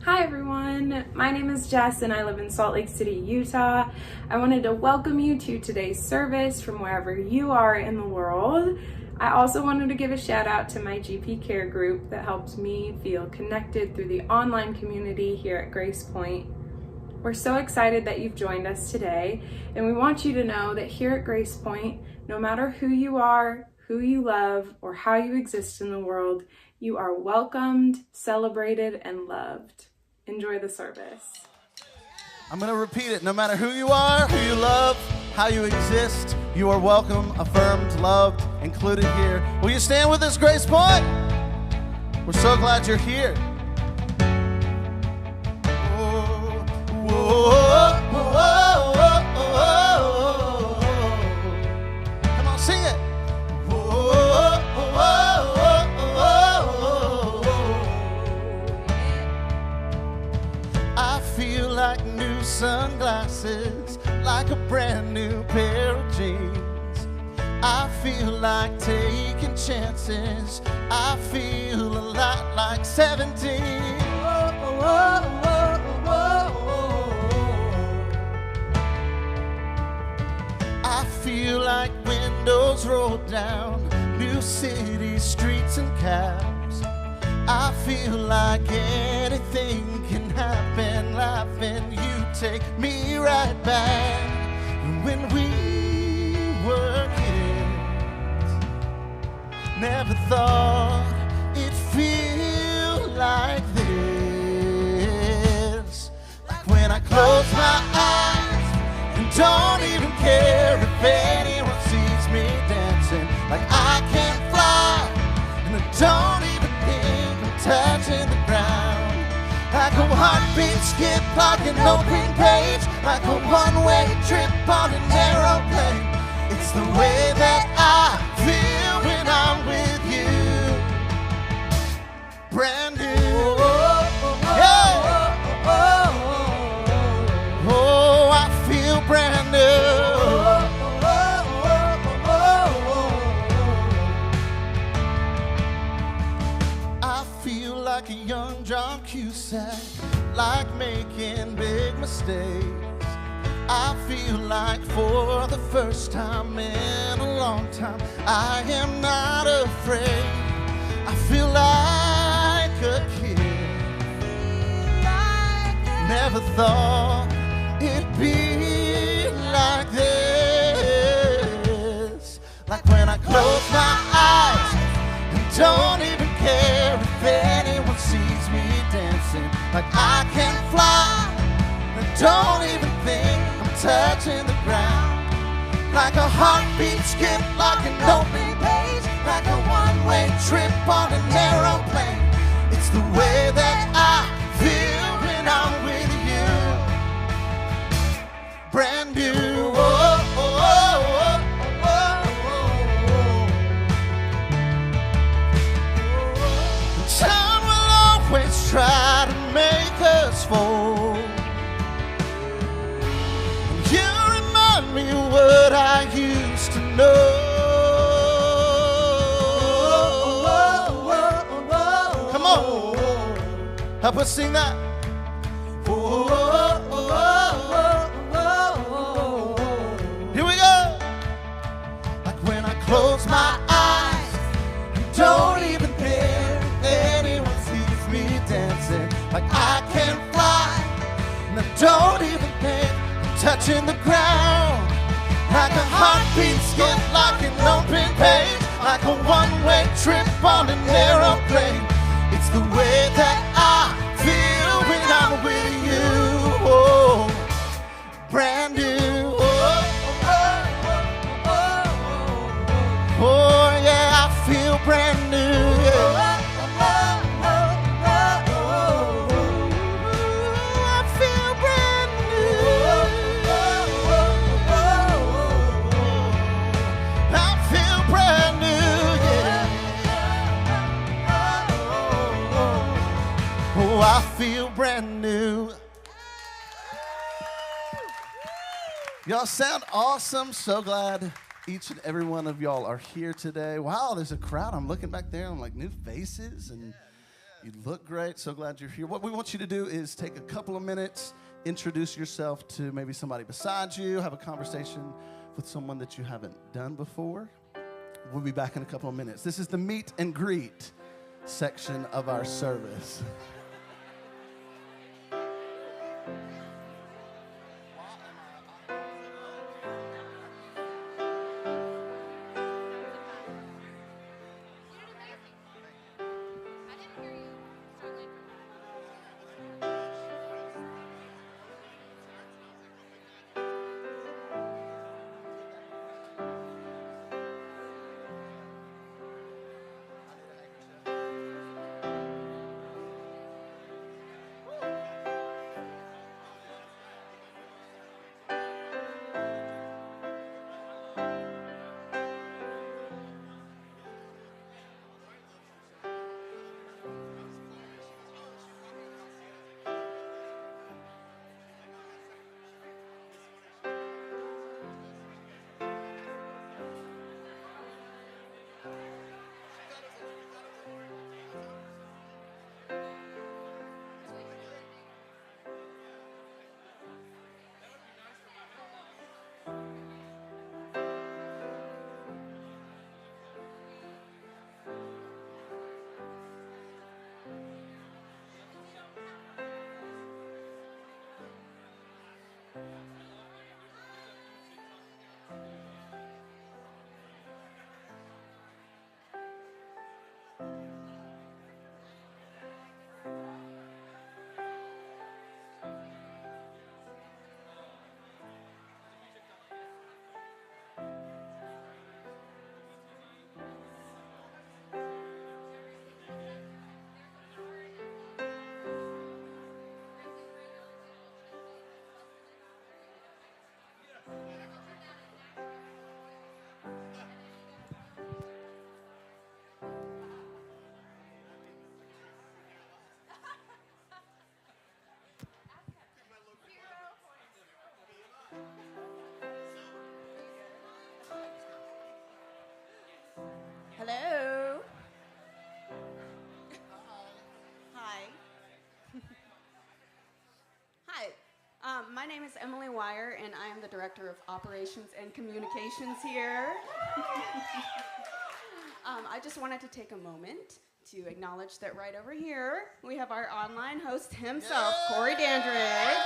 Hi everyone, my name is Jess and I live in Salt Lake City, Utah. I wanted to welcome you to today's service from wherever you are in the world. I also wanted to give a shout out to my GP care group that helped me feel connected through the online community here at GracePointe. We're so excited that you've joined us today, and we want you to know that here at GracePointe, no matter who you are, who you love, or how you exist in the world, you are welcomed, celebrated, and loved. Enjoy the service. I'm going to repeat it. No matter who you are, who you love, how you exist, you are welcome, affirmed, loved, included here. Will you stand with us, GracePointe? We're so glad you're here. Whoa, whoa, whoa, whoa, whoa. Come on, sing it. Whoa, whoa, whoa, whoa, whoa. I feel like new sunglasses, like a brand new pair of jeans. I feel like taking chances. I feel a lot like 17. Whoa, whoa, whoa, whoa. I feel like windows rolled down, new cities, streets and cabs. I feel like anything can happen, laughing, you take me right back when we were kids. Never thought it'd feel like this. Like when I close my eyes and don't even care if anyone sees me dancing. Like I can't fly and I don't even think I'm touching the ground. Like a heartbeat skip like an open page. Like a one-way trip on an aeroplane. It's the way that I feel when I'm with you. Brand new. Yeah. Oh, I feel brand new. I feel like a young John Cusack, like making big mistakes. I feel like for the first time in a long time, I am not afraid. I feel like a kid. Never thought it'd be like this. Like when I close my eyes and don't even care if anyone sees me dancing. Like I can fly and don't even think I'm touching the ground. Like a heartbeat skip, like an open page. Like a one-way trip on an aeroplane. It's the way that I feel when I'm with you. Brand new. Oh, oh, oh, oh, oh, oh. Time will always try to make us fold. You remind me what I used to know. Come on, help us sing that. Here we go. Like when I close my eyes and don't even care if anyone sees me dancing. Like I can fly and I don't even think I'm touching the ground. Like a heartbeat skip, like an open page. Like a one-way trip on an aeroplane. It's the way that I feel when I'm with you. Oh, brand new. Oh, oh, oh, oh, oh, yeah, I feel brand new. Yeah. I feel brand new. I feel brand new. Yeah. Oh, I feel brand new. Y'all sound awesome. So glad each and every one of y'all are here today. Wow, there's a crowd. I'm looking back there. I'm like, new faces, and you look great. So glad you're here. What we want you to do is take a couple of minutes, introduce yourself to maybe somebody beside you, have a conversation with someone that you haven't done before. We'll be back in a couple of minutes. This is the meet and greet section of our service. name is Emily Wire, and I am the Director of Operations and Communications here. I just wanted to take a moment to acknowledge that right over here, we have our online host himself, Corey Dandridge.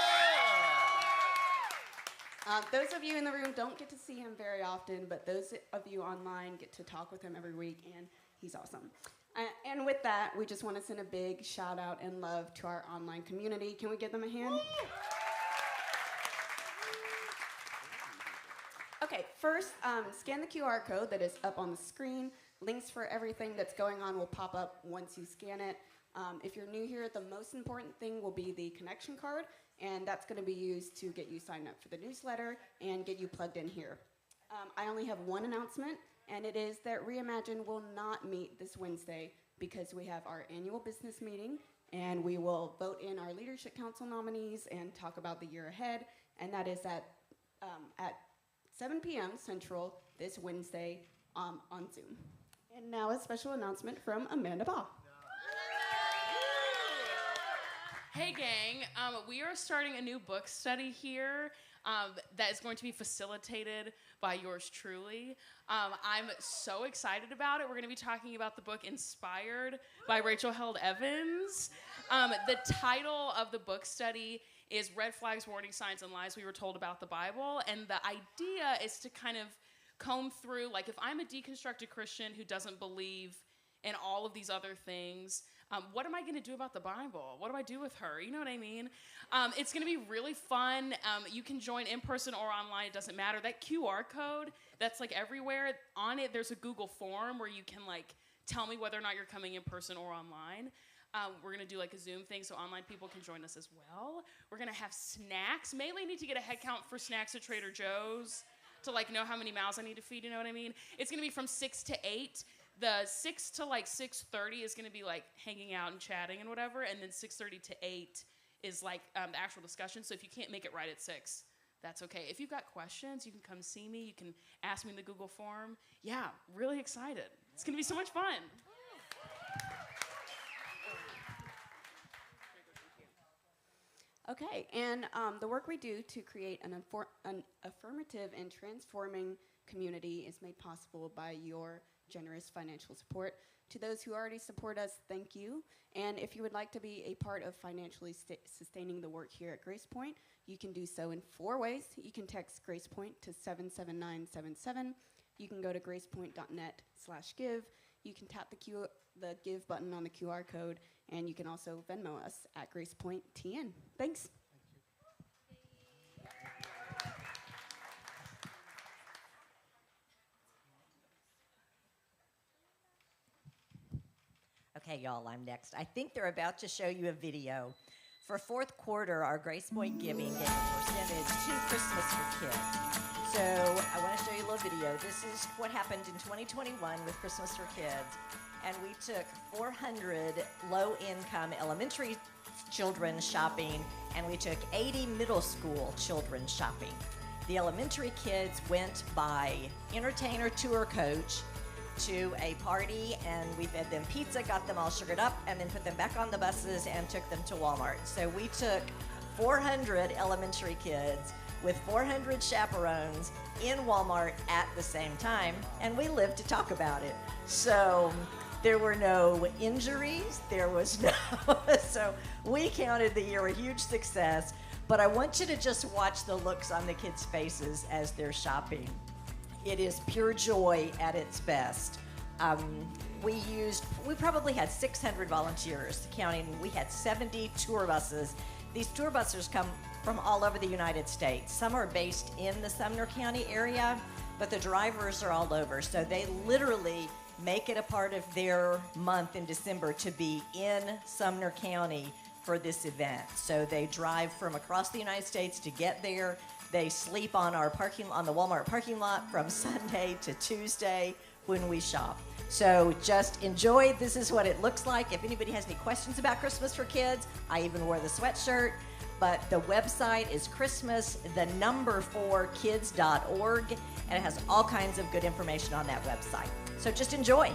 Those of you in the room don't get to see him very often, but those of you online get to talk with him every week, and he's awesome. And with that, we just want to send a big shout out and love to our online community. Can we give them a hand? Okay, first, scan the QR code that is up on the screen. Links for everything that's going on will pop up once you scan it. If you're new here, the most important thing will be the connection card, and that's going to be used to get you signed up for the newsletter and get you plugged in here. I only have one announcement, and it is that Reimagine will not meet this Wednesday because we have our annual business meeting, and we will vote in our Leadership Council nominees and talk about the year ahead, and that is at 7 p.m. Central this Wednesday on Zoom. And now a special announcement from Amanda Baugh. Hey gang, we are starting a new book study here that is going to be facilitated by yours truly. I'm so excited about it. We're going to be talking about the book Inspired by Rachel Held Evans. The title of the book study is Red Flags, Warning Signs, and Lies We Were Told About the Bible. And the idea is to kind of comb through, like, if I'm a deconstructed Christian who doesn't believe in all of these other things, what am I going to do about the Bible? What do I do with her? You know what I mean? It's going to be really fun. You can join in person or online. It doesn't matter. That QR code that's like everywhere, on it there's a Google form where you can like tell me whether or not you're coming in person or online. We're going to do like a Zoom thing so online people can join us as well. We're going to have snacks. Mainly need to get a head count for snacks at Trader Joe's to like know how many mouths I need to feed, you know what I mean? It's going to be from 6 to 8. The 6 to like 6:30 is going to be like hanging out and chatting and whatever, and then 6:30 to 8 is like the actual discussion. So if you can't make it right at 6, that's okay. If you've got questions, you can come see me. You can ask me in the Google form. Yeah, really excited. It's going to be so much fun. Okay, and the work we do to create an affirmative and transforming community is made possible by your generous financial support. To those who already support us, thank you. And if you would like to be a part of financially sustaining the work here at GracePointe, you can do so in 4 ways. You can text GracePointe to 77977. You can go to gracepointe.net/give. You can tap the give button on the QR code, and you can also Venmo us at GracePointeTN. Thanks. Okay, y'all, I'm next. I think they're about to show you a video. For fourth quarter, our GracePointe giving gave a percentage to Christmas for Kids. So I want to show you a little video. This is what happened in 2021 with Christmas for Kids. And we took 400 low-income elementary children shopping, and we took 80 middle school children shopping. The elementary kids went by entertainer tour coach to a party, and we fed them pizza, got them all sugared up, and then put them back on the buses and took them to Walmart. So we took 400 elementary kids with 400 chaperones in Walmart at the same time, and we lived to talk about it. So there were no injuries, there was no, so we counted the year a huge success, but I want you to just watch the looks on the kids' faces as they're shopping. It is pure joy at its best. We probably had 600 volunteers, counting, we had 70 tour buses. These tour buses come from all over the United States. Some are based in the Sumner County area, but the drivers are all over. So they literally make it a part of their month in December to be in Sumner County for this event. So they drive from across the United States to get there. They sleep on our on the Walmart parking lot from Sunday to Tuesday when we shop. So just enjoy. This is what it looks like. If anybody has any questions about Christmas for Kids, I even wore the sweatshirt. But the website is Christmas4kids.org, and it has all kinds of good information on that website. So just enjoy.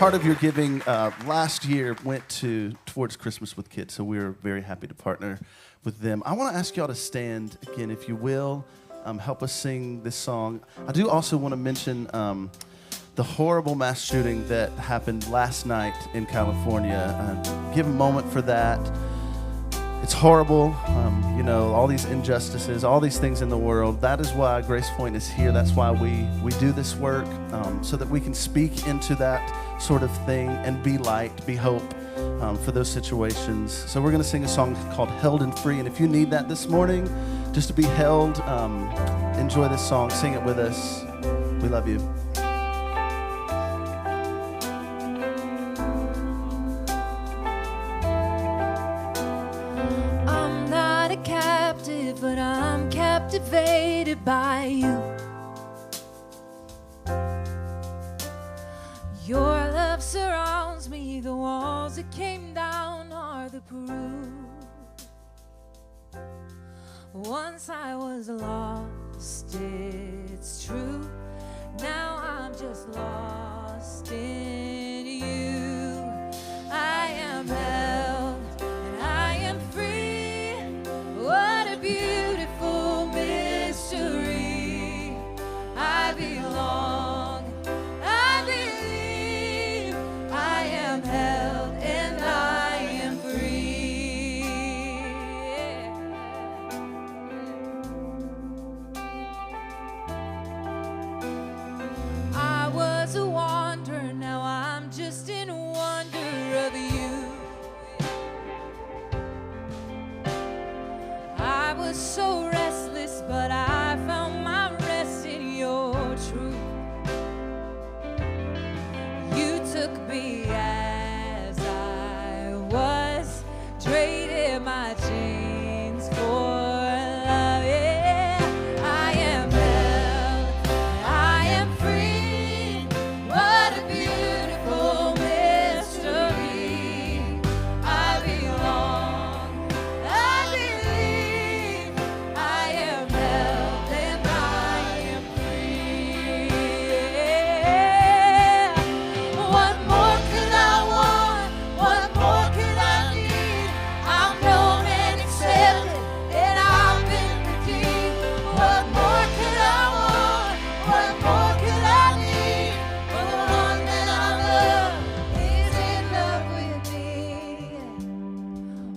part of your giving last year went towards Christmas with Kids, so we're very happy to partner with them. I want to ask y'all to stand again, if you will. Help us sing this song. I do also want to mention the horrible mass shooting that happened last night in California. Give a moment for that. It's horrible, all these injustices, all these things in the world. That is why GracePointe is here. That's why we do this work, so that we can speak into that sort of thing and be light, be hope for those situations. So we're going to sing a song called Held and Free. And if you need that this morning, just to be held, enjoy this song. Sing it with us. We love you. But I'm captivated by you. Your love surrounds me. The walls that came down are the proof. Once I was lost, it's true. Now I'm just lost in you. I am held and I am free. What a beautiful mystery. I belong, I believe. I am held and I am free. I was a wanderer, now I'm just in wonder of you. I was so restless, but I found my rest in your truth. You took me as I was, traded my chains for love. Yeah, I am held, I am free. What a beautiful mystery. I belong, I believe. I am held and I am free. What more could I want? What more could I need? I'm known and accepted, and I've been redeemed. What more could I want? What more could I need? For the one that I love is in love with me.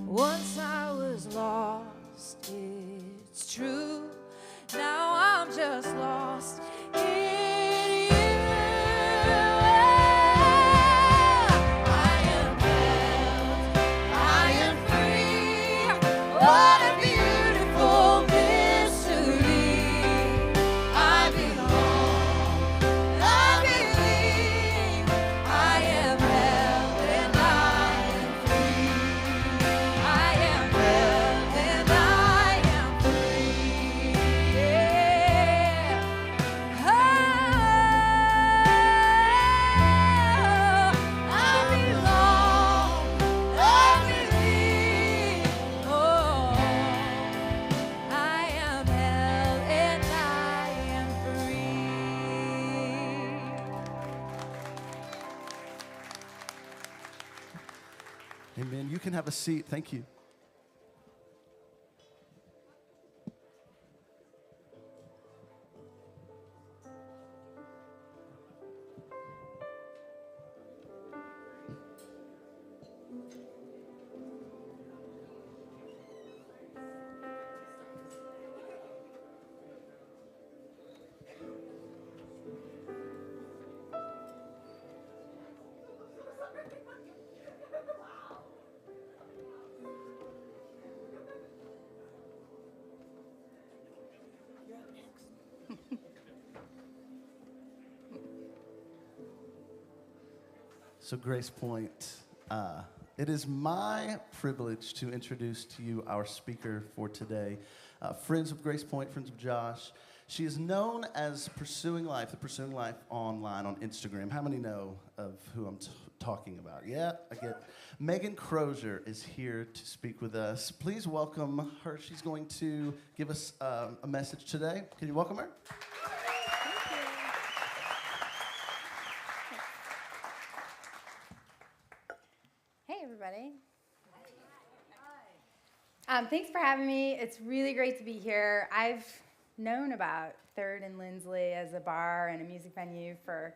Once I was lost, it's true. Now I'm just lost in you. I am held, I am free. What a beautiful mystery. I belong, I believe. I am held and I am free. I am held and I am free. Yeah. Oh, I belong, I believe. Oh, I am held and I am free. Amen. You can have a seat. Thank you. So GracePointe, it is my privilege to introduce to you our speaker for today. Friends of GracePointe, friends of Josh. She is known as Pursuing Life, the Pursuing Life online on Instagram. How many know of who I'm talking about? Yeah, I get. Meghan Crozier is here to speak with us. Please welcome her. She's going to give us a message today. Can you welcome her? Thanks for having me. It's really great to be here. I've known about Third and Lindsley as a bar and a music venue for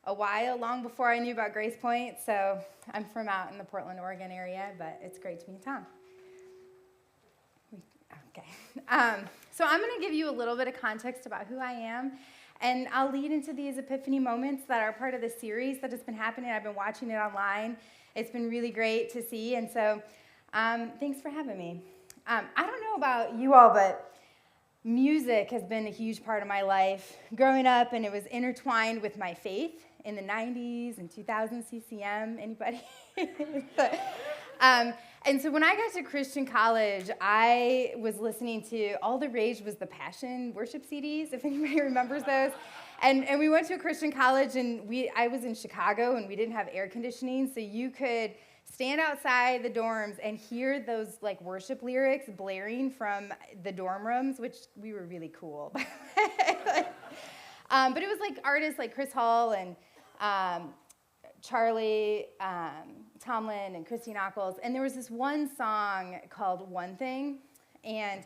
a while, long before I knew about GracePointe. So I'm from out in the Portland, Oregon area, but it's great to meet Tom. Okay. So I'm going to give you a little bit of context about who I am, and I'll lead into these Epiphany moments that are part of the series that has been happening. I've been watching it online. It's been really great to see, and so thanks for having me. I don't know about you all, but music has been a huge part of my life growing up, and it was intertwined with my faith in the 90s and 2000 CCM. Anybody? And so when I got to Christian college, I was listening to All the Rage was the Passion worship CDs, if anybody remembers those. And we went to a Christian college, and I was in Chicago, and we didn't have air conditioning, so you could stand outside the dorms and hear those like worship lyrics blaring from the dorm rooms, which we were really cool. But it was like artists like Chris Hall and Charlie Tomlin and Christine Ockles, and there was this one song called One Thing, and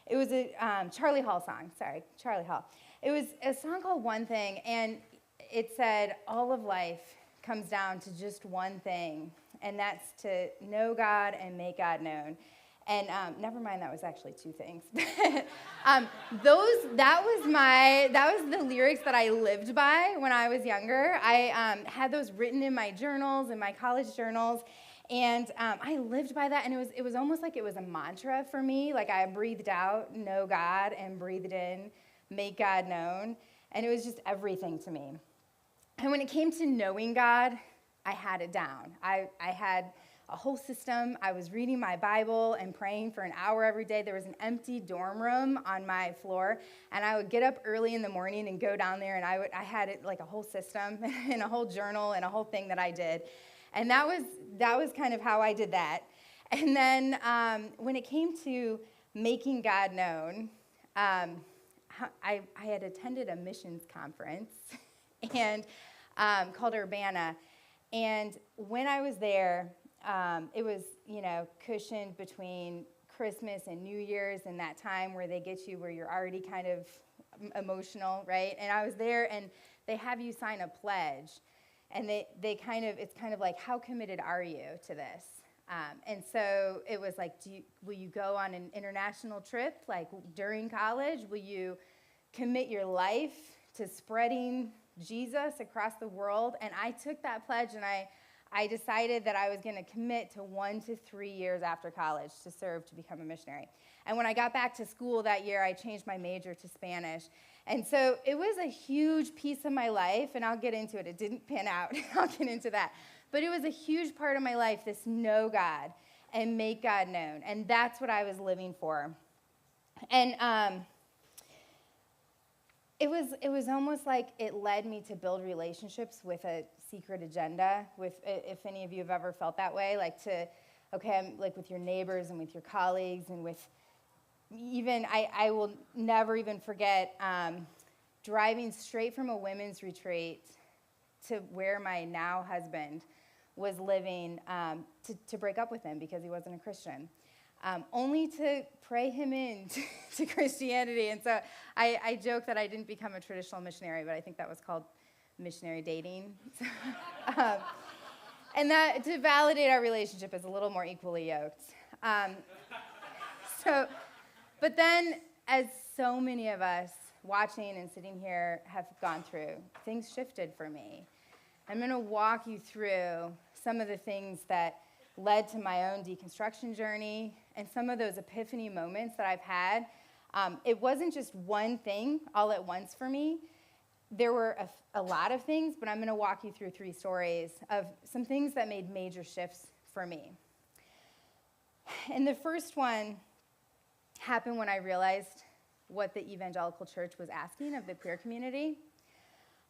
it was a Charlie Hall song, Charlie Hall. It was a song called One Thing, and it said, all of life comes down to just one thing, and that's to know God and make God known. And never mind, that was actually two things. That was the lyrics that I lived by when I was younger. I had those written in my journals, in my college journals, and I lived by that. And it was almost like it was a mantra for me. Like I breathed out, know God, and breathed in, make God known. And it was just everything to me. And when it came to knowing God, I had it down. I had a whole system. I was reading my Bible and praying for an hour every day. There was an empty dorm room on my floor, and I would get up early in the morning and go down there, and I had it like a whole system and a whole journal and a whole thing that I did. And that was kind of how I did that. And then when it came to making God known, I had attended a missions conference and called Urbana. And when I was there, it was, cushioned between Christmas and New Year's and that time where they get you where you're already kind of emotional, right? And I was there, and they have you sign a pledge. And it's kind of like, how committed are you to this? And so it was like, will you go on an international trip, like during college? Will you commit your life to spreading Jesus across the world? And I took that pledge, and I decided that I was going to commit to 1 to 3 years after college to serve to become a missionary. And when I got back to school that year, I changed my major to Spanish. And so it was a huge piece of my life, and I'll get into it. It didn't pan out. I'll get into that. But it was a huge part of my life, this know God and make God known. And that's what I was living for. And it was almost like it led me to build relationships with a secret agenda, if any of you have ever felt that way, I'm like with your neighbors and with your colleagues and with even, I will never even forget driving straight from a women's retreat to where my now husband was living to break up with him because he wasn't a Christian. Only to pray him in to Christianity. And so I joke that I didn't become a traditional missionary, but I think that was called missionary dating. And that, to validate our relationship, is a little more equally yoked. But then, as so many of us watching and sitting here have gone through, things shifted for me. I'm going to walk you through some of the things that led to my own deconstruction journey and some of those epiphany moments that I've had. It wasn't just one thing all at once for me. There were a lot of things, but I'm going to walk you through 3 stories of some things that made major shifts for me. And the first one happened when I realized what the evangelical church was asking of the queer community.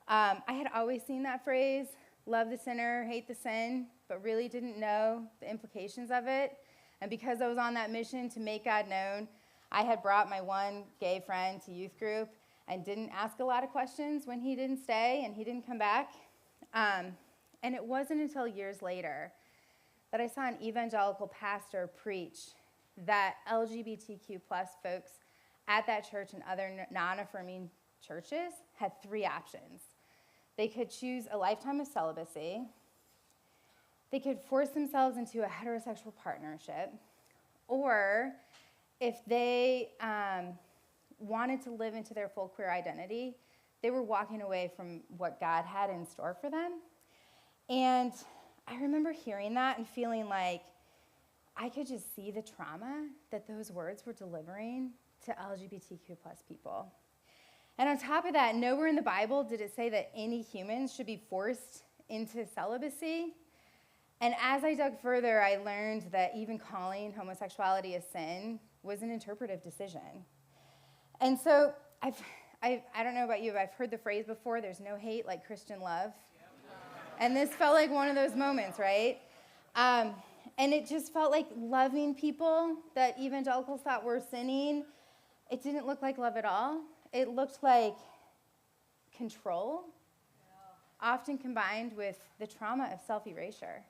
I had always seen that phrase, love the sinner, hate the sin, but really didn't know the implications of it. And because I was on that mission to make God known, I had brought my one gay friend to youth group and didn't ask a lot of questions when he didn't stay and he didn't come back. And it wasn't until years later that I saw an evangelical pastor preach that LGBTQ plus folks at that church and other non-affirming churches had three options. They could choose a lifetime of celibacy, they could force themselves into a heterosexual partnership, or if they wanted to live into their full queer identity, they were walking away from what God had in store for them. And I remember hearing that and feeling like I could just see the trauma that those words were delivering to LGBTQ plus people. And on top of that, nowhere in the Bible did it say that any humans should be forced into celibacy. And as I dug further, I learned that even calling homosexuality a sin was an interpretive decision. And so I don't know about you, but I've heard the phrase before, there's no hate like Christian love. And this felt like one of those moments, right? And it just felt like loving people that evangelicals thought were sinning. It didn't look like love at all. It looked like control, often combined with the trauma of self-erasure.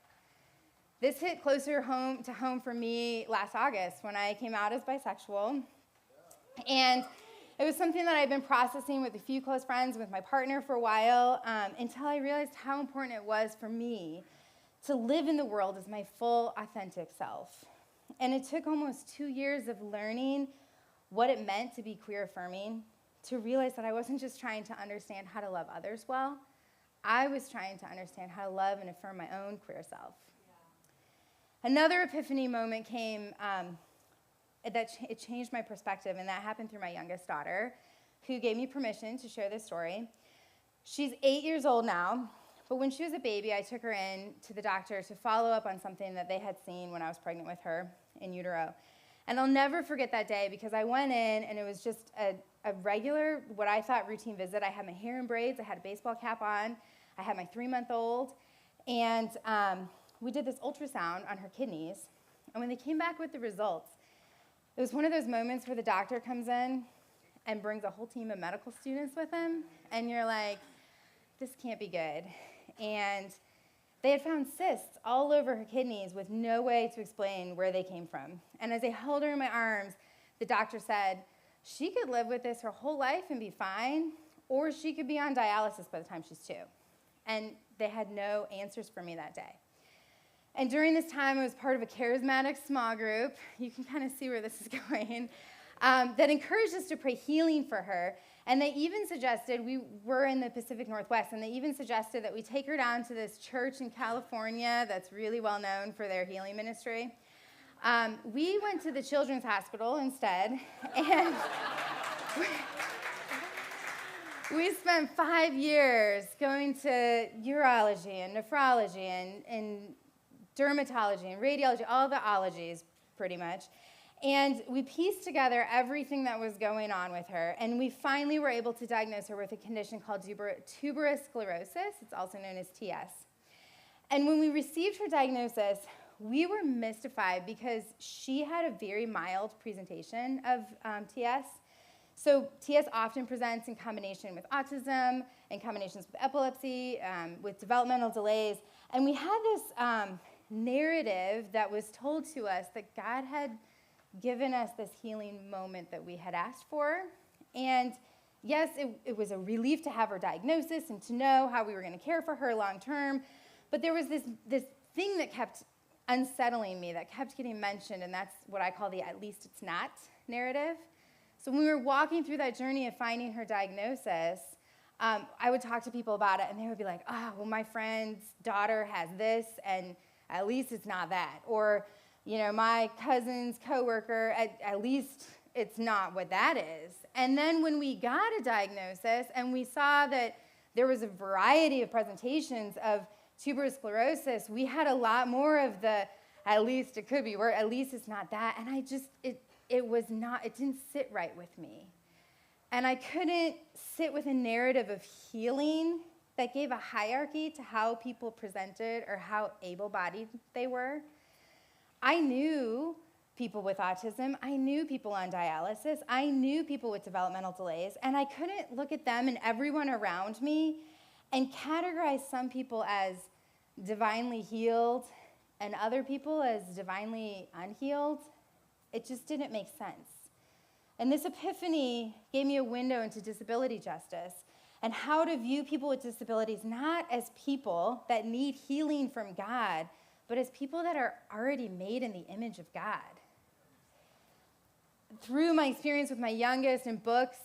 This hit closer to home for me last August when I came out as bisexual. And it was something that I'd been processing with a few close friends, with my partner for a while, until I realized how important it was for me to live in the world as my full, authentic self. And it took almost 2 years of learning what it meant to be queer affirming, to realize that I wasn't just trying to understand how to love others well, I was trying to understand how to love and affirm my own queer self. Yeah. Another epiphany moment came it changed my perspective, and that happened through my youngest daughter, who gave me permission to share this story. She's 8 years old now, but when she was a baby, I took her in to the doctor to follow up on something that they had seen when I was pregnant with her in utero. And I'll never forget that day because I went in and it was just a regular, what I thought routine visit. I had my hair in braids, I had a baseball cap on, I had my 3-month-old, and we did this ultrasound on her kidneys. And when they came back with the results, it was one of those moments where the doctor comes in and brings a whole team of medical students with him, and you're like, this can't be good. And they had found cysts all over her kidneys with no way to explain where they came from. And as I held her in my arms, the doctor said, she could live with this her whole life and be fine, or she could be on dialysis by the time she's 2. And they had no answers for me that day. And during this time, I was part of a charismatic small group. You can kind of see where this is going. That encouraged us to pray healing for her. And they even suggested, we were in the Pacific Northwest, and they even suggested that we take her down to this church in California that's really well known for their healing ministry. We went to the Children's Hospital instead, and we spent 5 years going to urology and nephrology and dermatology and radiology, all the ologies pretty much. And we pieced together everything that was going on with her, and we finally were able to diagnose her with a condition called tuberous sclerosis. It's also known as TS. And when we received her diagnosis, we were mystified because she had a very mild presentation of TS. So TS often presents in combination with autism, in combinations with epilepsy, with developmental delays. And we had this narrative that was told to us that God had given us this healing moment that we had asked for. And yes, it was a relief to have her diagnosis and to know how we were going to care for her long term. But there was this thing that kept unsettling me, that kept getting mentioned, and that's what I call the "at least it's not" narrative. So when we were walking through that journey of finding her diagnosis, I would talk to people about it, and they would be like, oh, well, my friend's daughter has this, and at least it's not that. Or, you know, my cousin's coworker, at least it's not what that is. And then when we got a diagnosis and we saw that there was a variety of presentations of tuberous sclerosis, we had a lot more of the, at least it could be, or at least it's not that. And I just, it didn't sit right with me. And I couldn't sit with a narrative of healing that gave a hierarchy to how people presented or how able-bodied they were. I knew people with autism, I knew people on dialysis, I knew people with developmental delays, and I couldn't look at them and everyone around me and categorize some people as divinely healed and other people as divinely unhealed It just didn't make sense. And this epiphany gave me a window into disability justice and how to view people with disabilities not as people that need healing from God, but as people that are already made in the image of God. Through my experience with my youngest and books,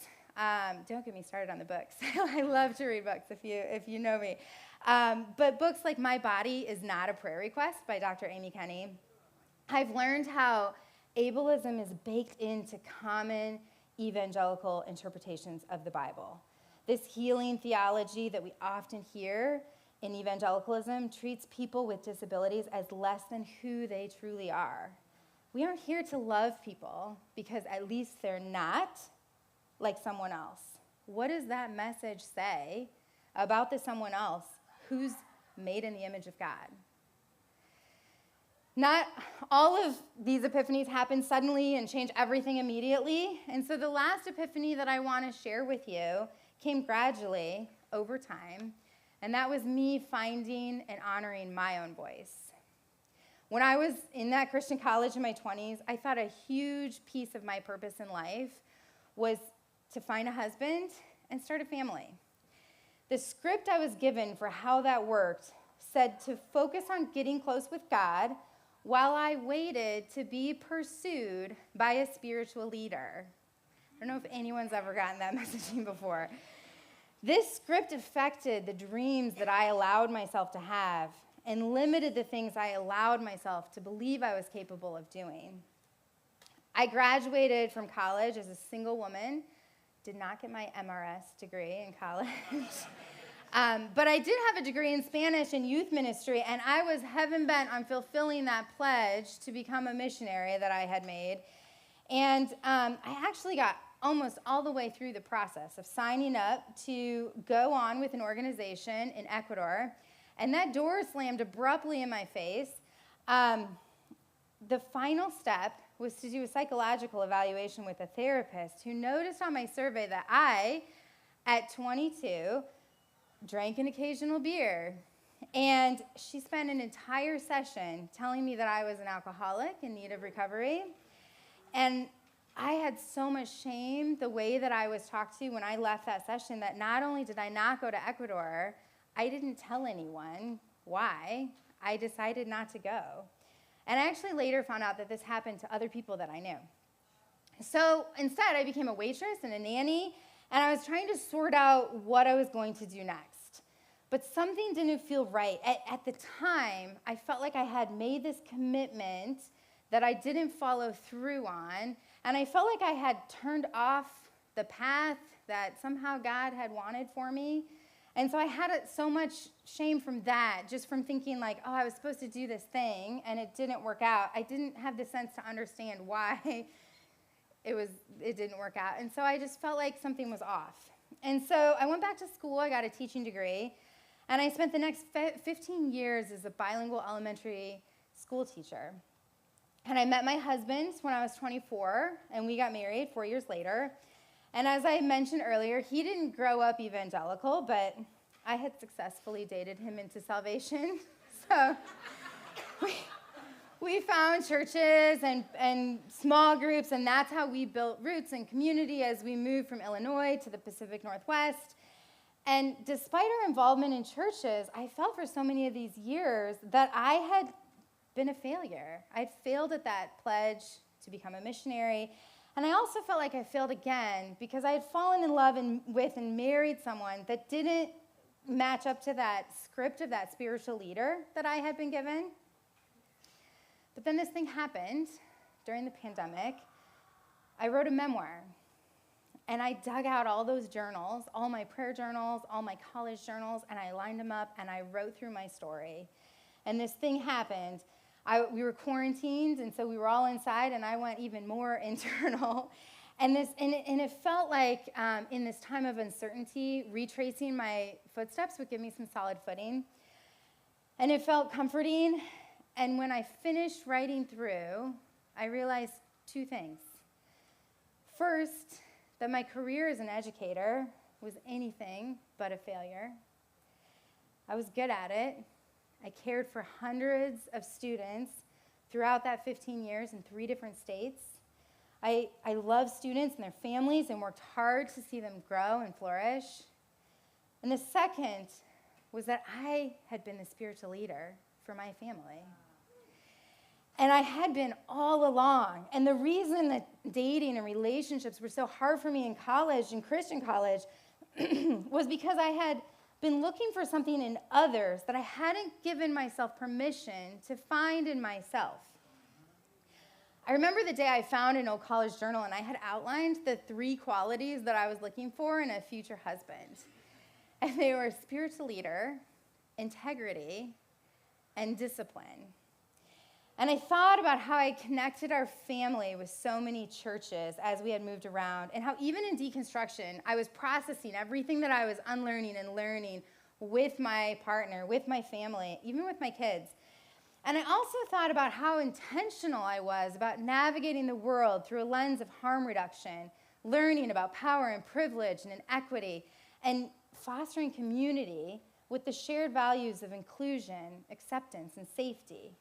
don't get me started on the books. I love to read books if you know me. But books like My Body is Not a Prayer Request by Dr. Amy Kenny. I've learned how ableism is baked into common evangelical interpretations of the Bible. This healing theology that we often hear in evangelicalism treats people with disabilities as less than who they truly are. We aren't here to love people because at least they're not like someone else. What does that message say about the someone else who's made in the image of God? Not all of these epiphanies happen suddenly and change everything immediately. And so the last epiphany that I want to share with you came gradually over time, and that was me finding and honoring my own voice. When I was in that Christian college in my 20s, I thought a huge piece of my purpose in life was to find a husband and start a family. The script I was given for how that worked said to focus on getting close with God while I waited to be pursued by a spiritual leader. I don't know if anyone's ever gotten that messaging before. This script affected the dreams that I allowed myself to have and limited the things I allowed myself to believe I was capable of doing. I graduated from college as a single woman, did not get my MRS degree in college. But I did have a degree in Spanish and youth ministry, and I was heaven bent on fulfilling that pledge to become a missionary that I had made. And I actually got almost all the way through the process of signing up to go on with an organization in Ecuador, and that door slammed abruptly in my face. The final step was to do a psychological evaluation with a therapist who noticed on my survey that I, at 22, drank an occasional beer. And she spent an entire session telling me that I was an alcoholic in need of recovery. And I had so much shame the way that I was talked to when I left that session that not only did I not go to Ecuador, I didn't tell anyone why. I decided not to go. And I actually later found out that this happened to other people that I knew. So instead, I became a waitress and a nanny, and I was trying to sort out what I was going to do next. But something didn't feel right. At the time, I felt like I had made this commitment that I didn't follow through on, and I felt like I had turned off the path that somehow God had wanted for me. And so I had so much shame from that, just from thinking like, oh, I was supposed to do this thing, and it didn't work out. I didn't have the sense to understand why it didn't work out. And so I just felt like something was off. And so I went back to school. I got a teaching degree, and I spent the next 15 years as a bilingual elementary school teacher. And I met my husband when I was 24, and we got married 4 years later. And as I mentioned earlier, he didn't grow up evangelical, but I had successfully dated him into salvation. So we found churches and small groups, and that's how we built roots and community as we moved from Illinois to the Pacific Northwest. And despite our involvement in churches, I felt for so many of these years that I had been a failure. I'd failed at that pledge to become a missionary. And I also felt like I failed again because I had fallen in love with and married someone that didn't match up to that script of that spiritual leader that I had been given. But then this thing happened during the pandemic. I wrote a memoir, and I dug out all those journals, all my prayer journals, all my college journals, and I lined them up, and I wrote through my story. And this thing happened. We were quarantined, and so we were all inside, and I went even more internal. And it felt like in this time of uncertainty, retracing my footsteps would give me some solid footing. And it felt comforting. And when I finished writing through, I realized two things. First, that my career as an educator was anything but a failure. I was good at it. I cared for hundreds of students throughout that 15 years in 3 different states. I love students and their families and worked hard to see them grow and flourish. And the second was that I had been the spiritual leader for my family. And I had been all along. And the reason that dating and relationships were so hard for me in college, in Christian college, was because I had been looking for something in others that I hadn't given myself permission to find in myself. I remember the day I found an old college journal and I had outlined the 3 qualities that I was looking for in a future husband. And they were spiritual leader, integrity, and discipline. And I thought about how I connected our family with so many churches as we had moved around, and how even in deconstruction, I was processing everything that I was unlearning and learning with my partner, with my family, even with my kids. And I also thought about how intentional I was about navigating the world through a lens of harm reduction, learning about power and privilege and inequity, and fostering community with the shared values of inclusion, acceptance, and safety.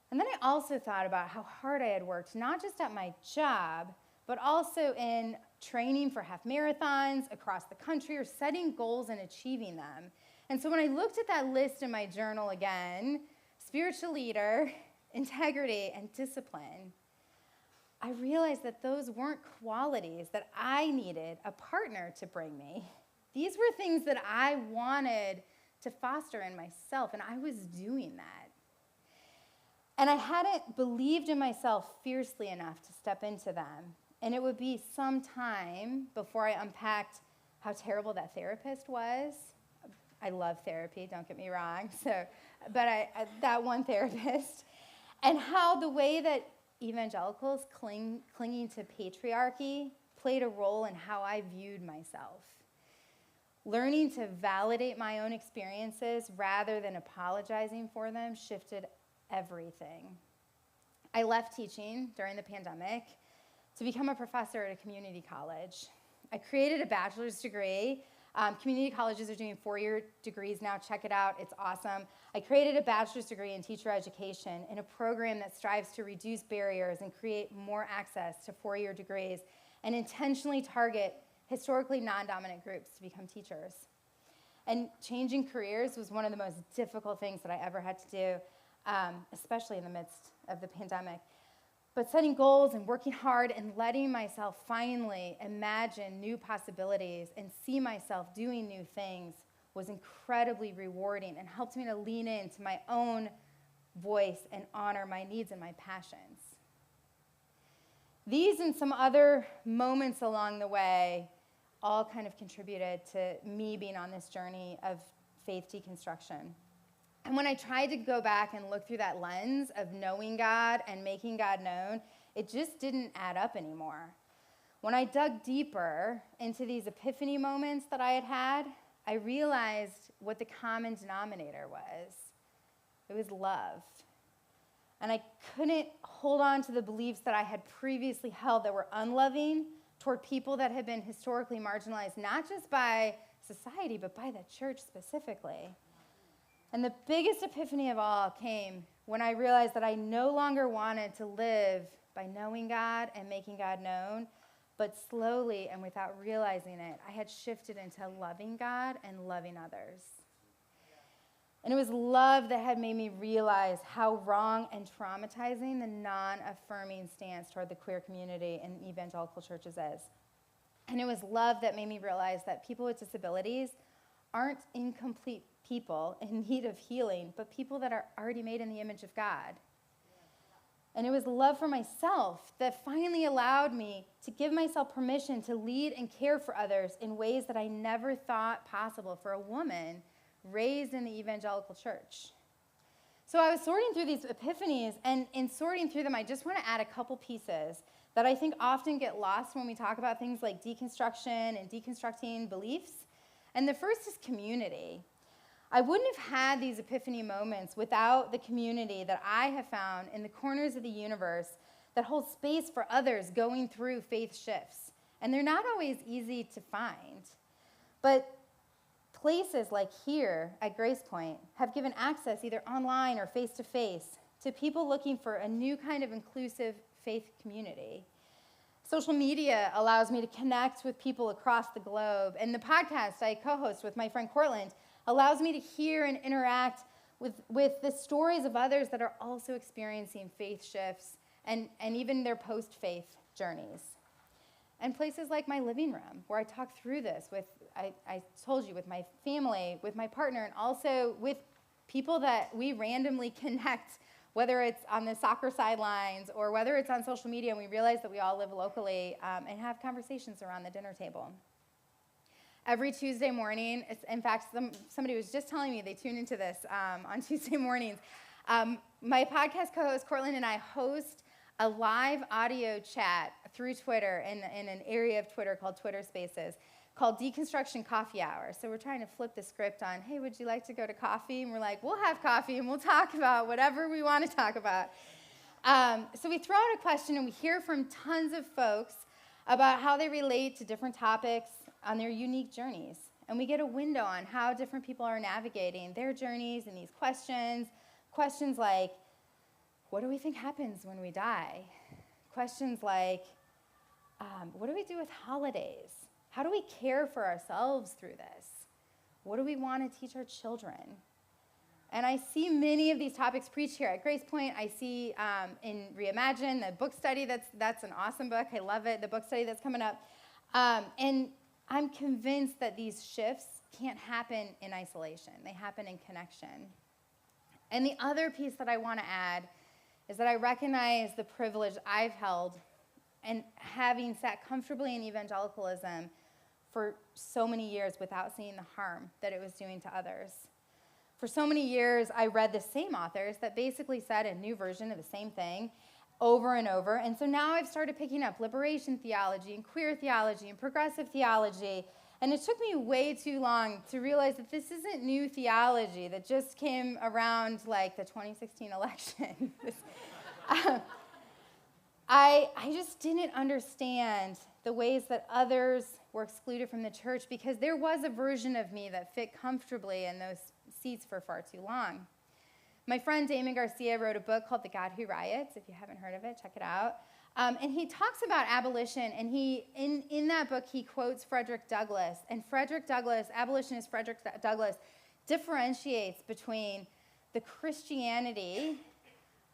And then I also thought about how hard I had worked, not just at my job, but also in training for half marathons across the country or setting goals and achieving them. And so when I looked at that list in my journal again, spiritual leader, integrity, and discipline, I realized that those weren't qualities that I needed a partner to bring me. These were things that I wanted to foster in myself, and I was doing that. And I hadn't believed in myself fiercely enough to step into them. And it would be some time before I unpacked how terrible that therapist was. I love therapy, don't get me wrong. But that one therapist. And how the way that evangelicals clinging to patriarchy played a role in how I viewed myself. Learning to validate my own experiences rather than apologizing for them shifted everything. I left teaching during the pandemic to become a professor at a community college. I created a bachelor's degree. Community colleges are doing 4-year degrees now. Check it out. It's awesome. I created a bachelor's degree in teacher education in a program that strives to reduce barriers and create more access to 4-year degrees and intentionally target historically non-dominant groups to become teachers. And changing careers was one of the most difficult things that I ever had to do, especially in the midst of the pandemic. But setting goals and working hard and letting myself finally imagine new possibilities and see myself doing new things was incredibly rewarding and helped me to lean into my own voice and honor my needs and my passions. These and some other moments along the way all kind of contributed to me being on this journey of faith deconstruction. And when I tried to go back and look through that lens of knowing God and making God known, it just didn't add up anymore. When I dug deeper into these epiphany moments that I had had, I realized what the common denominator was. It was love. And I couldn't hold on to the beliefs that I had previously held that were unloving toward people that had been historically marginalized, not just by society, but by the church specifically. And the biggest epiphany of all came when I realized that I no longer wanted to live by knowing God and making God known, but slowly and without realizing it, I had shifted into loving God and loving others. And it was love that had made me realize how wrong and traumatizing the non-affirming stance toward the queer community in evangelical churches is. And it was love that made me realize that people with disabilities aren't incomplete people in need of healing, but people that are already made in the image of God. And it was love for myself that finally allowed me to give myself permission to lead and care for others in ways that I never thought possible for a woman raised in the evangelical church. So I was sorting through these epiphanies, and in sorting through them, I just want to add a couple pieces that I think often get lost when we talk about things like deconstruction and deconstructing beliefs. And the first is community. I wouldn't have had these epiphany moments without the community that I have found in the corners of the universe that hold space for others going through faith shifts. And they're not always easy to find. But places like here at GracePointe have given access either online or face-to-face to people looking for a new kind of inclusive faith community. Social media allows me to connect with people across the globe, and the podcast I co-host with my friend Cortland allows me to hear and interact with the stories of others that are also experiencing faith shifts and even their post-faith journeys. And places like my living room, where I talk through this with, I told you, with my family, with my partner, and also with people that we randomly connect, whether it's on the soccer sidelines or whether it's on social media, and we realize that we all live locally and have conversations around the dinner table. Every Tuesday morning, in fact, somebody was just telling me they tune into this on Tuesday mornings. My podcast co-host, Cortland, and I host a live audio chat through Twitter in an area of Twitter called Twitter Spaces, called Deconstruction Coffee Hour. So we're trying to flip the script on, hey, would you like to go to coffee? And we're like, we'll have coffee and we'll talk about whatever we want to talk about. So we throw out a question and we hear from tons of folks about how they relate to different topics on their unique journeys. And we get a window on how different people are navigating their journeys and these questions. Questions like, what do we think happens when we die? Questions like, what do we do with holidays? How do we care for ourselves through this? What do we want to teach our children? And I see many of these topics preached here at GracePointe. I see in Reimagine, the book study, that's an awesome book. I love it, the book study that's coming up. And I'm convinced that these shifts can't happen in isolation. They happen in connection. And the other piece that I want to add is that I recognize the privilege I've held and having sat comfortably in evangelicalism for so many years without seeing the harm that it was doing to others. For so many years, I read the same authors that basically said a new version of the same thing over and over. And so now I've started picking up liberation theology and queer theology and progressive theology. And it took me way too long to realize that this isn't new theology that just came around like the 2016 election. I just didn't understand the ways that others were excluded from the church because there was a version of me that fit comfortably in those seats for far too long. My friend Meghan Crozier wrote a book called The God Who Riots. If you haven't heard of it, check it out. And he talks about abolition, and in that book, he quotes Frederick Douglass. And Frederick Douglass, abolitionist Frederick Douglass, differentiates between the Christianity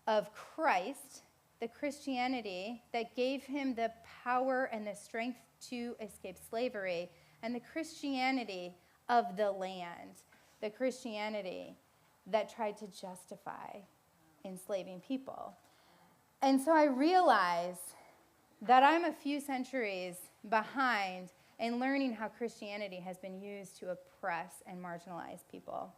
of Christ, the Christianity that gave him the power and the strength to escape slavery, and the Christianity of the land, the Christianity that tried to justify enslaving people. And so I realize that I'm a few centuries behind in learning how Christianity has been used to oppress and marginalize people.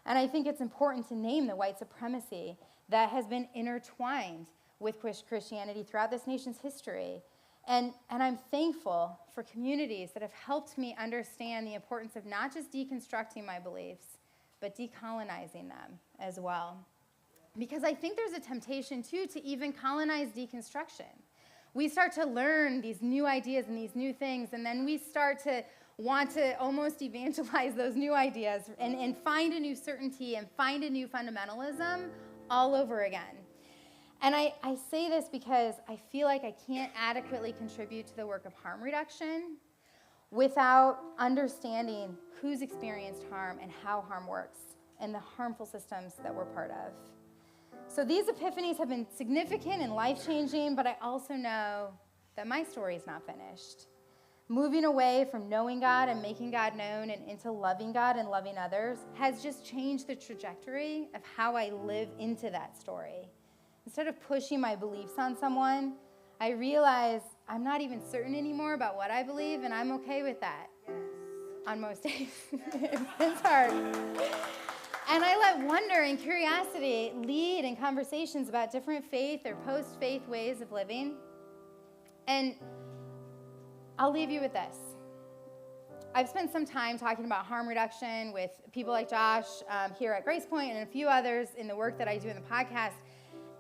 And I think it's important to name the white supremacy that has been intertwined with Christianity throughout this nation's history. And I'm thankful for communities that have helped me understand the importance of not just deconstructing my beliefs, but decolonizing them as well. Because I think there's a temptation, too, to even colonize deconstruction. We start to learn these new ideas and these new things, and then we start to want to almost evangelize those new ideas and find a new certainty and find a new fundamentalism all over again. And I say this because I feel like I can't adequately contribute to the work of harm reduction without understanding who's experienced harm and how harm works and the harmful systems that we're part of. So these epiphanies have been significant and life-changing, but I also know that my story is not finished. Moving away from knowing God and making God known and into loving God and loving others has just changed the trajectory of how I live into that story. Instead of pushing my beliefs on someone, I realize I'm not even certain anymore about what I believe, and I'm okay with that. Yes. On most days. It's hard. And I let wonder and curiosity lead in conversations about different faith or post-faith ways of living. And I'll leave you with this. I've spent some time talking about harm reduction with people like Josh here at GracePointe and a few others in the work that I do in the podcast.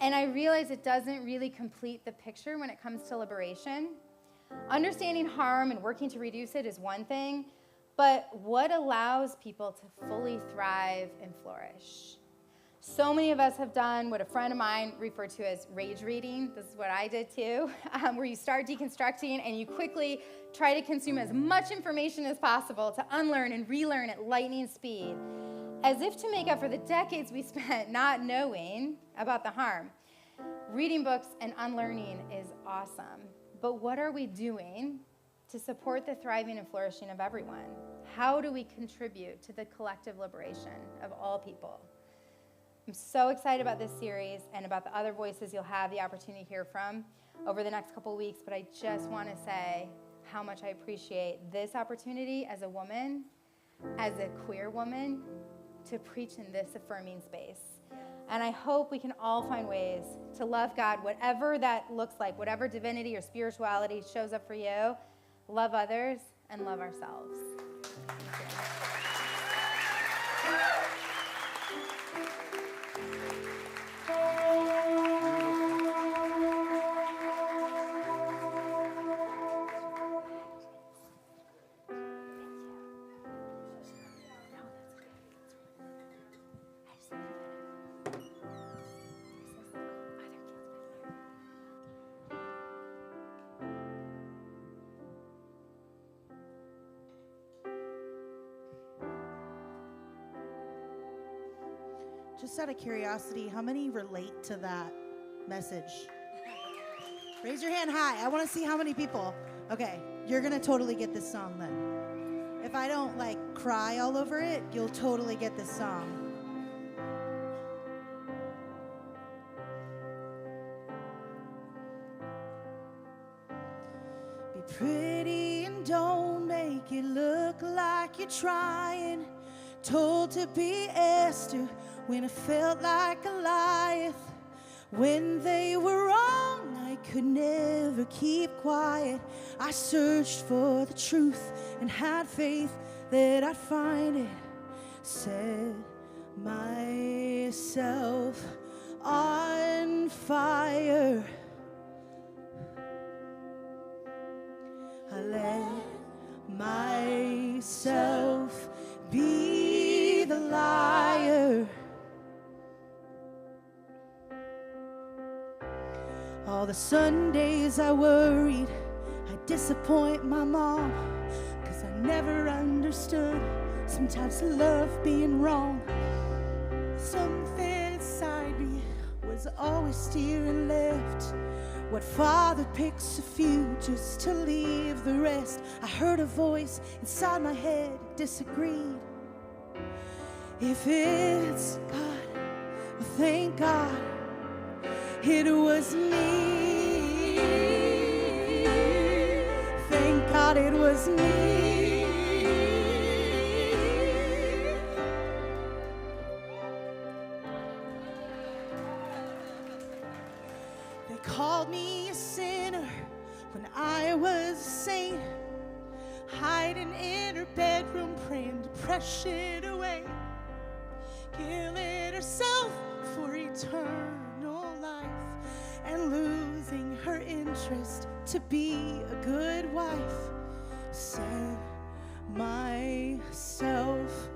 And I realize it doesn't really complete the picture when it comes to liberation. Understanding harm and working to reduce it is one thing, but what allows people to fully thrive and flourish? So many of us have done what a friend of mine referred to as rage reading. This is what I did too, where you start deconstructing and you quickly try to consume as much information as possible to unlearn and relearn at lightning speed, as if to make up for the decades we spent not knowing about the harm. Reading books and unlearning is awesome, but what are we doing to support the thriving and flourishing of everyone? How do we contribute to the collective liberation of all people? I'm so excited about this series and about the other voices you'll have the opportunity to hear from over the next couple weeks, but I just want to say how much I appreciate this opportunity as a woman, as a queer woman, to preach in this affirming space. And I hope we can all find ways to love God, whatever that looks like, whatever divinity or spirituality shows up for you, love others and love ourselves. Thank you. Just out of curiosity, how many relate to that message? Raise your hand high. I want to see how many people. Okay, you're going to totally get this song then. If I don't cry all over it, you'll totally get this song. Be pretty and don't make it look like you're trying. Told to be Esther when I felt like Goliath. When they were wrong, I could never keep quiet. I searched for the truth and had faith that I'd find it. Set myself on fire. I let myself be the liar. All the Sundays I worried I'd disappoint my mom, 'cause I never understood sometimes love being wrong. Something inside me was always steering left. What father picks a few just to leave the rest? I heard a voice inside my head disagreed. If it's God, well, thank God it was me. Thank God it was me. They called me a sinner when I was a saint, hiding in her bedroom, praying depression away, killing herself for eternal life, and losing her interest to be a good wife. Set myself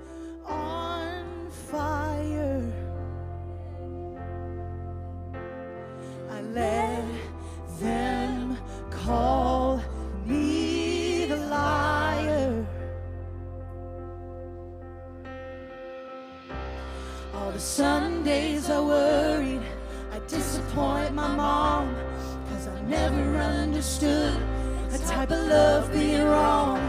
on fire. I let them call me the liar. All the Sundays I worried I'd disappoint my mom, 'cause I never understood the type of love being wrong.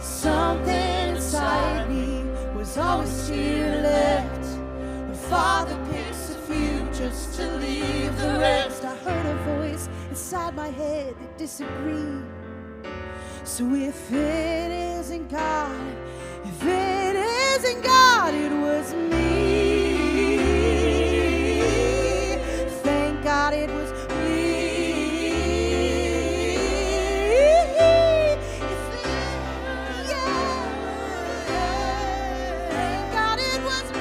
Something inside me was always steering left. My father picks a few just to leave the rest. I heard a voice inside my head that disagreed. So if it isn't God, if it isn't God, it was me. Thank God it was me. Thank God it was me.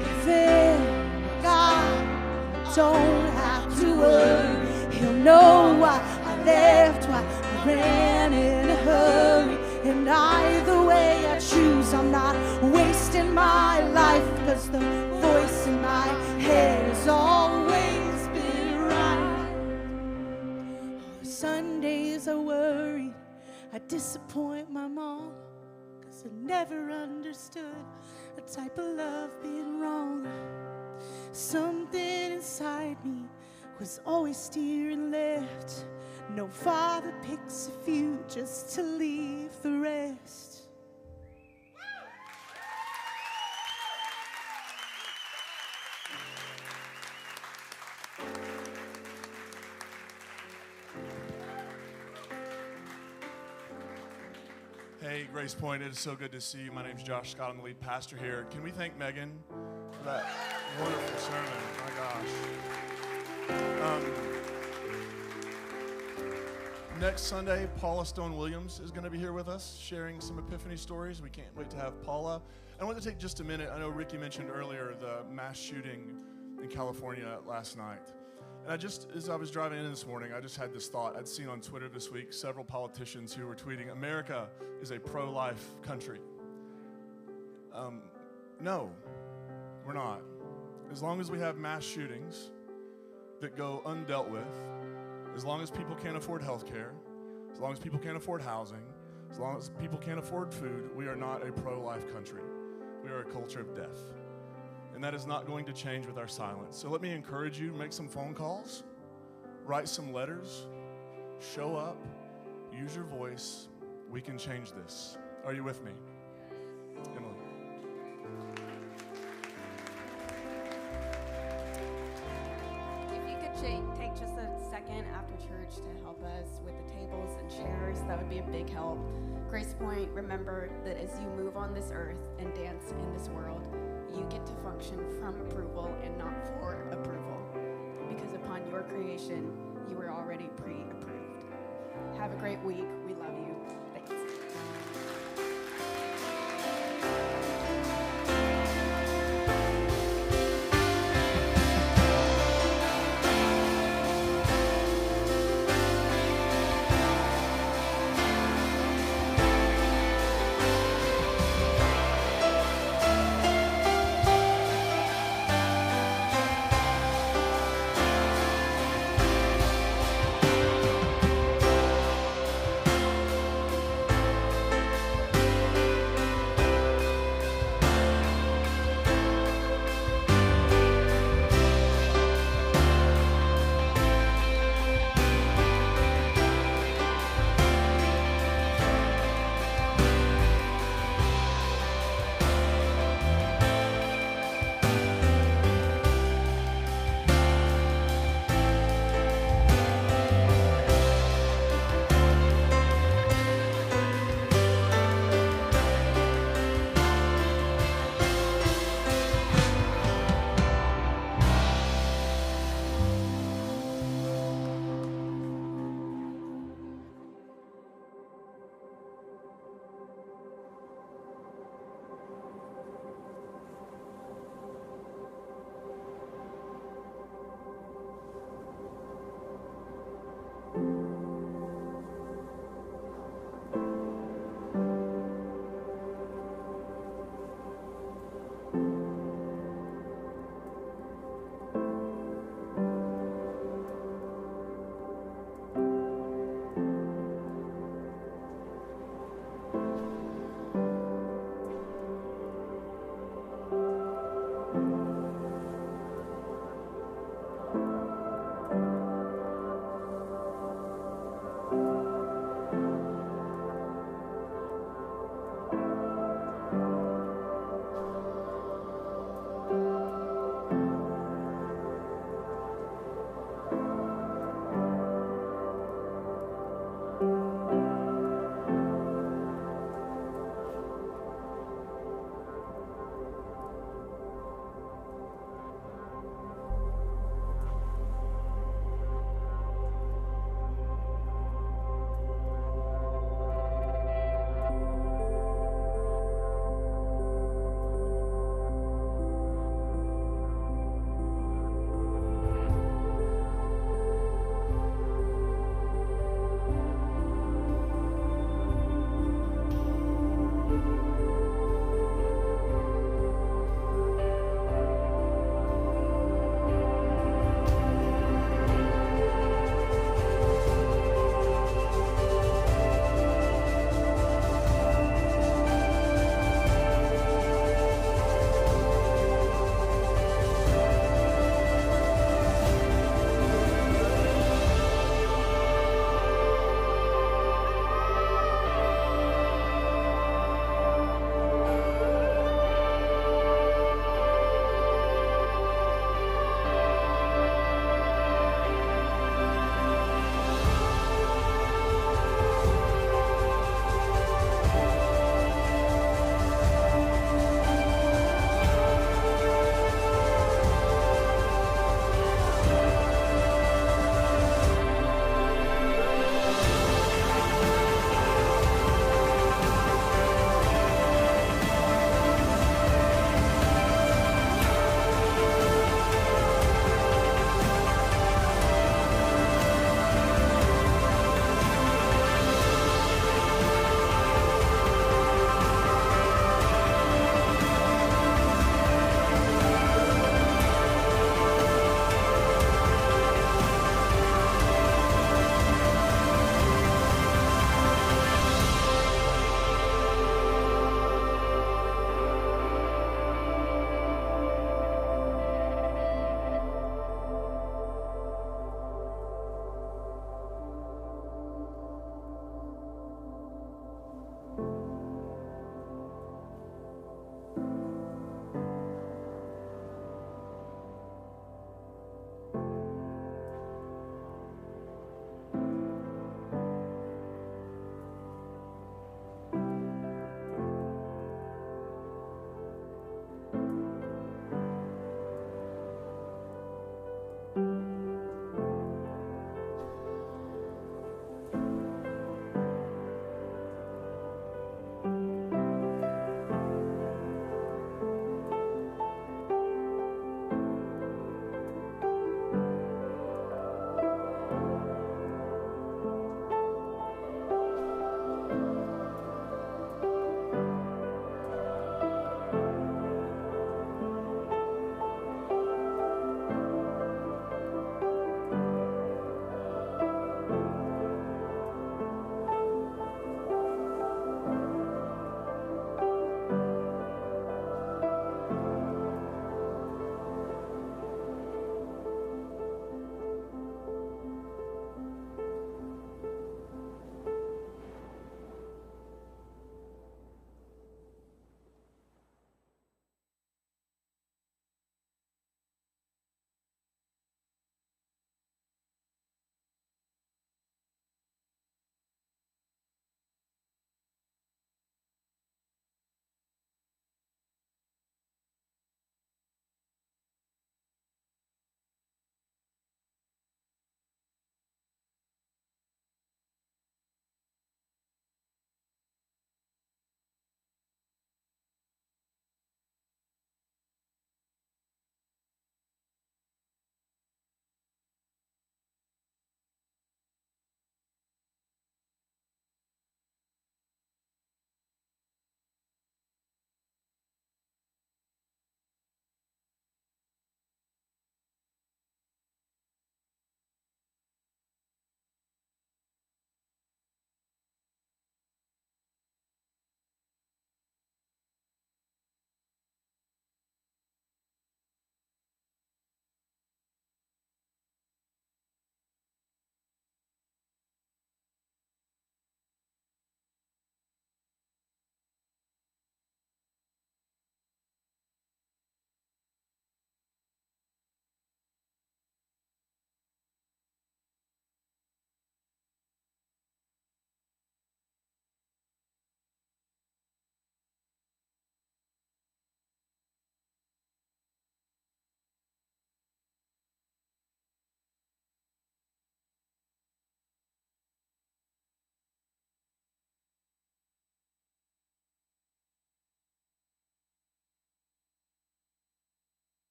If it were God, don't have to worry. He'll know why I left, why I ran in a hurry. And either way I choose, I'm not I disappoint my mom, 'cause I never understood a type of love being wrong. Something inside me was always steering left. No father picks a few just to leave the rest. Hey, GracePointe, it is so good to see you. My name's Josh Scott. I'm the lead pastor here. Can we thank Meghan for that wonderful sermon? My gosh. Next Sunday, Paula Stone-Williams is going to be here with us, sharing some Epiphany stories. We can't wait to have Paula. I want to take just a minute. I know Ricky mentioned earlier the mass shooting in California last night. And as I was driving in this morning, I just had this thought. I'd seen on Twitter this week several politicians who were tweeting, America is a pro-life country. No, we're not. As long as we have mass shootings that go undealt with, as long as people can't afford health care, as long as people can't afford housing, as long as people can't afford food, we are not a pro-life country. We are a culture of death. And that is not going to change with our silence. So let me encourage you to make some phone calls, write some letters, show up, use your voice. We can change this. Are you with me? Emily. If you could take just a second after church to help us with the tables and chairs, that would be a big help. GracePointe, remember that as you move on this earth and dance in this world, you get to function from approval and not for approval. Because upon your creation, you were already pre-approved. Have a great week. We love you.